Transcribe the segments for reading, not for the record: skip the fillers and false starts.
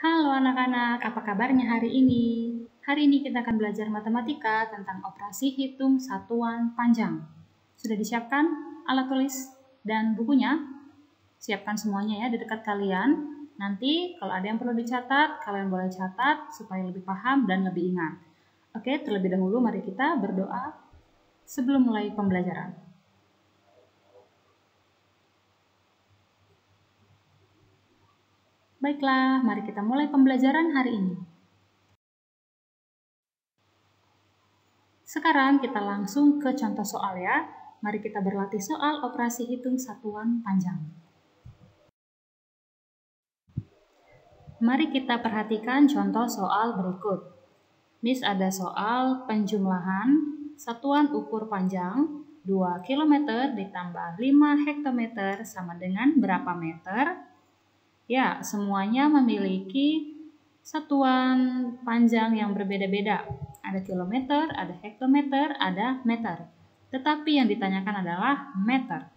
Halo anak-anak, apa kabarnya hari ini? Hari ini kita akan belajar matematika tentang operasi hitung satuan panjang. Sudah disiapkan alat tulis dan bukunya? Siapkan semuanya ya di dekat kalian. Nanti kalau ada yang perlu dicatat, kalian boleh catat supaya lebih paham dan lebih ingat. Oke, terlebih dahulu mari kita berdoa sebelum mulai pembelajaran. Baiklah, mari kita mulai pembelajaran hari ini. Sekarang kita langsung ke contoh soal ya. Mari kita berlatih soal operasi hitung satuan panjang. Mari kita perhatikan contoh soal berikut. Miss ada soal penjumlahan satuan ukur panjang 2 km ditambah 5 hektometer sama dengan berapa meter? Ya, semuanya memiliki satuan panjang yang berbeda-beda. Ada kilometer, ada hektometer, ada meter. Tetapi yang ditanyakan adalah meter.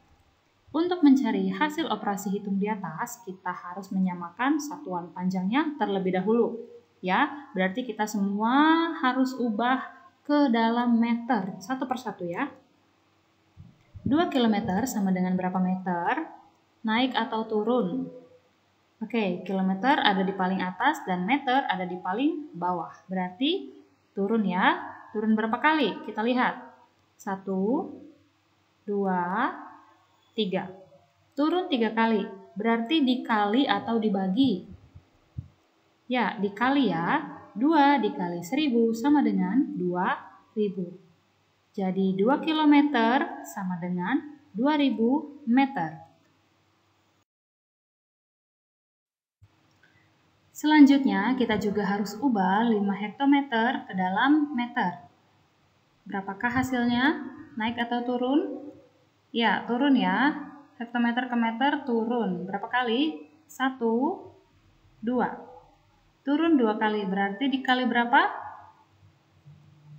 Untuk mencari hasil operasi hitung di atas, kita harus menyamakan satuan panjangnya terlebih dahulu. Ya, berarti kita semua harus ubah ke dalam meter, satu persatu ya. 2 km sama dengan berapa meter? Naik atau turun? Oke, kilometer ada di paling atas dan meter ada di paling bawah. Berarti turun ya. Turun berapa kali? Kita lihat. 1, 2, 3. Turun 3 kali. Berarti dikali atau dibagi? Ya, dikali ya. 2 dikali 1000 sama dengan 2000. Jadi 2 km sama dengan 2000 meter. Selanjutnya, kita juga harus ubah 5 hektometer ke dalam meter. Berapakah hasilnya? Naik atau turun? Ya, turun ya. Hektometer ke meter turun. Berapa kali? 1, 2. Turun 2 kali, berarti dikali berapa?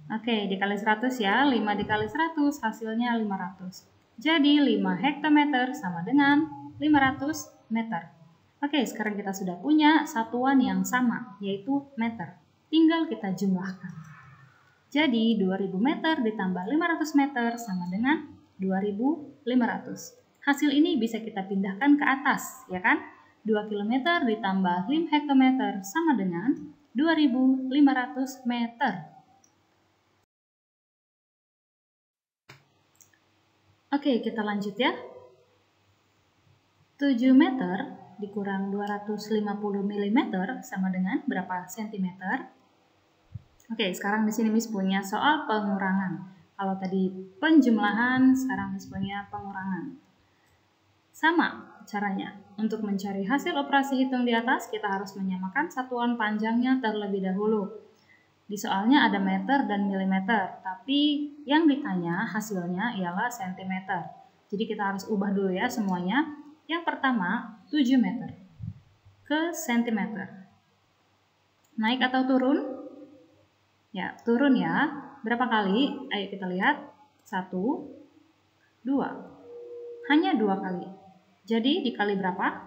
Oke, dikali 100 ya. 5 dikali 100, hasilnya 500. Jadi 5 hektometer sama dengan 500 meter. Oke, sekarang kita sudah punya satuan yang sama, yaitu meter. Tinggal kita jumlahkan. Jadi 2000 meter ditambah 500 meter sama dengan 2500. Hasil ini bisa kita pindahkan ke atas, ya kan? 2 km ditambah 5 hektometer sama dengan 2500 meter. Oke, kita lanjut ya. 7 meter dikurang 250 mm sama dengan berapa sentimeter? Oke, sekarang di sini Miss punya soal pengurangan. Kalau tadi penjumlahan, sekarang Miss punya pengurangan. Sama caranya. Untuk mencari hasil operasi hitung di atas, kita harus menyamakan satuan panjangnya terlebih dahulu. Di soalnya ada meter dan milimeter, tapi yang ditanya hasilnya ialah sentimeter. Jadi kita harus ubah dulu ya semuanya. Yang pertama, 7 meter ke sentimeter. Naik atau turun? Ya, turun ya. Berapa kali? Ayo kita lihat. 1, 2. Hanya 2 kali. Jadi dikali berapa?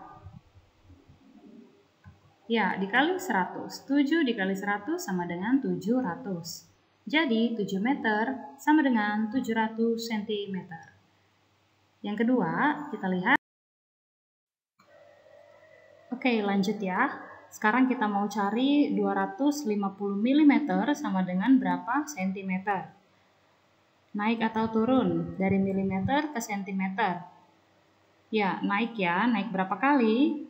Ya, dikali 100. 7 dikali 100 sama dengan 700. Jadi 7 meter sama dengan 700 cm. Yang kedua, kita lihat. Oke, lanjut ya. Sekarang kita mau cari 250 mm sama dengan berapa sentimeter? Naik atau turun dari milimeter ke sentimeter? Ya, naik ya. Naik berapa kali?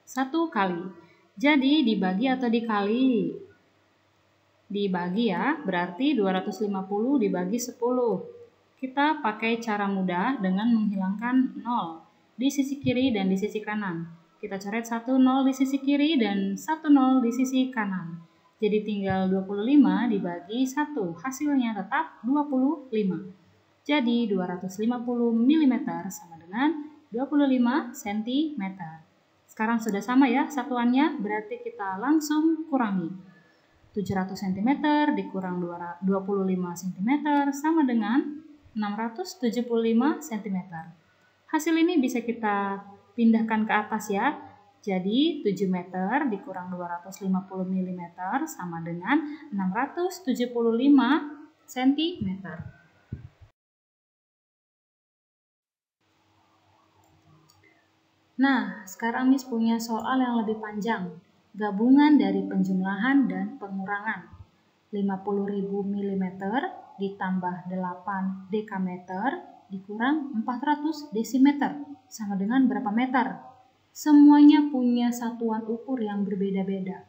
1 kali. Jadi dibagi atau dikali? Dibagi ya, berarti 250 dibagi 10. Kita pakai cara mudah dengan menghilangkan 0 di sisi kiri dan di sisi kanan. Kita coret 1 0 di sisi kiri dan 1 0 di sisi kanan. Jadi tinggal 25 dibagi 1. Hasilnya tetap 25. Jadi 250 mm sama dengan 25 cm. Sekarang sudah sama ya satuannya, berarti kita langsung kurangi. 700 cm dikurang 25 cm sama dengan 675 cm. Hasil ini bisa kita pindahkan ke atas ya. Jadi 7 meter dikurang 250 mm sama dengan 675 cm. Nah, sekarang Miss punya soal yang lebih panjang. Gabungan dari penjumlahan dan pengurangan. 50.000 mm ditambah 8 dekameter dikurang 400 desimeter sama dengan berapa meter? Semuanya punya satuan ukur yang berbeda-beda.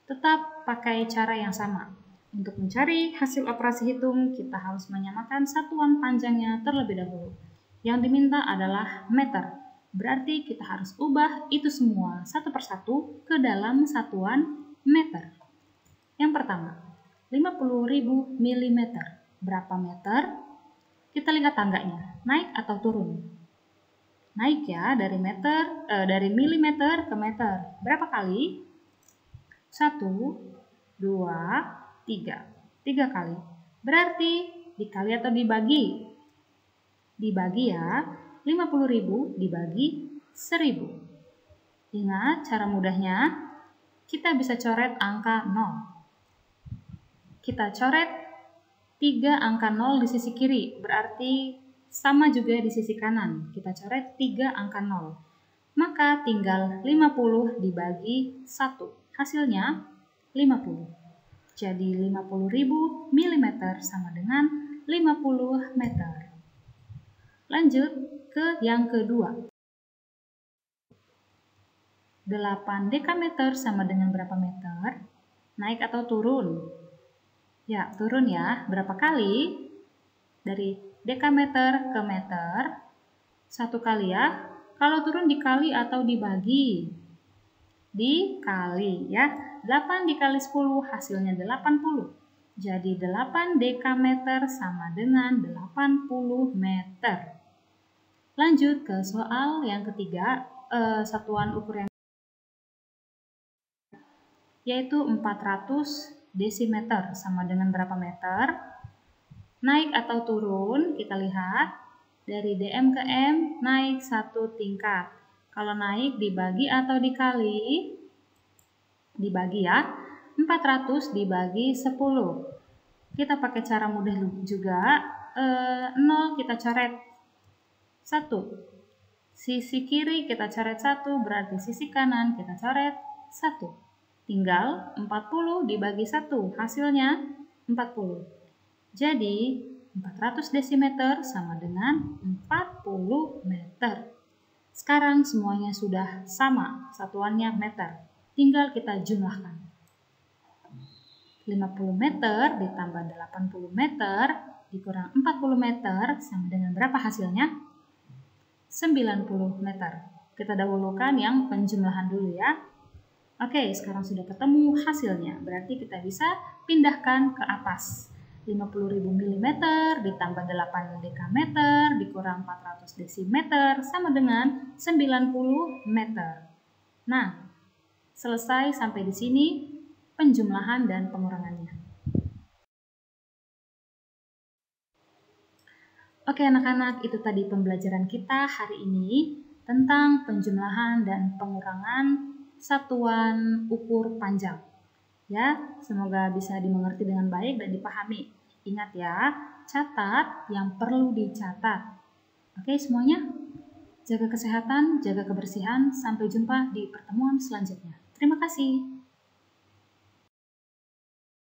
Tetap pakai cara yang sama. Untuk mencari hasil operasi hitung, kita harus menyamakan satuan panjangnya terlebih dahulu. Yang diminta adalah meter. Berarti kita harus ubah itu semua satu persatu ke dalam satuan meter. Yang pertama, 50.000 mm. Berapa meter? Kita lihat tangganya, naik atau turun? Naik ya, dari milimeter ke meter. Berapa kali? 1, 2, 3. 3 kali. Berarti dikali atau dibagi? Dibagi ya. 50.000 dibagi 1.000. Ingat cara mudahnya, kita bisa coret angka 0. Kita coret 3 angka 0 di sisi kiri, berarti sama juga di sisi kanan. Kita coret 3 angka 0. Maka tinggal 50 dibagi 1. Hasilnya 50. Jadi 50.000 mm sama dengan 50 meter. Lanjut ke yang kedua. 8 dekameter sama dengan berapa meter? Naik atau turun? Ya, turun ya. Berapa kali? Dari dekameter ke meter. 1 kali ya. Kalau turun dikali atau dibagi? Dikali ya. 8 dikali 10 hasilnya 80. Jadi 8 dekameter sama dengan 80 meter. Lanjut ke soal yang ketiga, satuan ukur yang yaitu 400 desimeter sama dengan berapa meter? Naik atau turun, kita lihat dari dm ke m naik 1 tingkat. Kalau naik dibagi atau dikali? Dibagi ya. 400 dibagi 10. Kita pakai cara mudah juga. 0 kita coret 1. Sisi kiri kita coret 1, berarti sisi kanan kita coret 1. Tinggal 40 dibagi 1, hasilnya 40. Jadi 400 desimeter sama dengan 40 meter. Sekarang semuanya sudah sama, satuannya meter. Tinggal kita jumlahkan. 50 meter ditambah 80 meter dikurang 40 meter sama dengan berapa hasilnya? 90 meter. Kita dahulukan yang penjumlahan dulu ya. Oke, sekarang sudah ketemu hasilnya. Berarti kita bisa pindahkan ke atas. 50.000 mm ditambah 8 dekameter dikurang 400 desimeter sama dengan 90 meter. Nah, selesai sampai di sini penjumlahan dan pengurangannya. Oke anak-anak, itu tadi pembelajaran kita hari ini tentang penjumlahan dan pengurangan satuan ukur panjang. Ya, semoga bisa dimengerti dengan baik dan dipahami. Ingat ya, catat yang perlu dicatat. Oke semuanya, jaga kesehatan, jaga kebersihan. Sampai jumpa di pertemuan selanjutnya. Terima kasih.